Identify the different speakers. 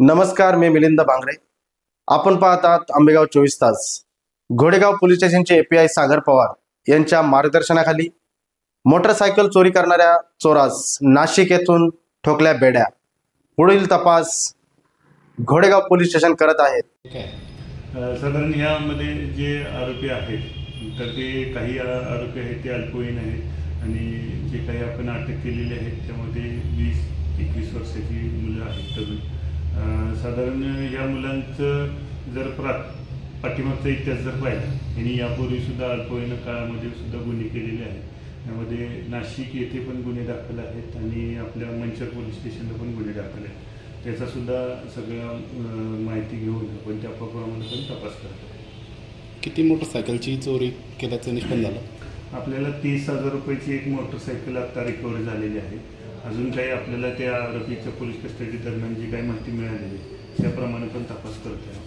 Speaker 1: नमस्कार, मी मिलिंद भांगरे. आपण पाहत आहात आंबेगाव 24 तास. घोडेगाव पोलीस स्टेशनचे API सागर पवार यांच्या मार्गदर्शनाखाली मोटरसायकल चोरी करणाऱ्या चोरास नाशिक येथून ठोकल्या बेड्या. पुढील तपास घोडेगाव पोलीस स्टेशन करत आहेत.
Speaker 2: साधारण यामध्ये जे आरोपी आहेत तर ते काही आरोपी आहेत ते अल्पवयीन आहेत आणि जे काही आपण अटक केलेले आहेत त्यामध्ये 20-21 वर्षाची मुलं आहेत. तर साधारण या मुलांचं जर पाठीमागचा इतिहास जर पाहिला यांनी यापूर्वीसुद्धा अल्पवयीन काळामध्ये सुद्धा गुन्हे केलेले आहेत. यामध्ये नाशिक येथे पण गुन्हे दाखल आहेत आणि आपल्या मंचर पोलीस स्टेशनला पण गुन्हे दाखल आहेत. त्याचासुद्धा सगळ्या माहिती घेऊन आपण त्या प्रमाणे पण तपास करतो.
Speaker 3: किती मोटरसायकलची चोरी केल्याचं निष्पन्न झालं?
Speaker 2: आपल्याला 30,000 रुपयाची एक मोटरसायकल आता रिकव्हरी झालेली आहे. अजून काही आपल्याला त्या आरोपीच्या पोलीस कस्टडी दरम्यान जी काही माहिती मिळालेली त्याप्रमाणे पण तपास करतो आहे.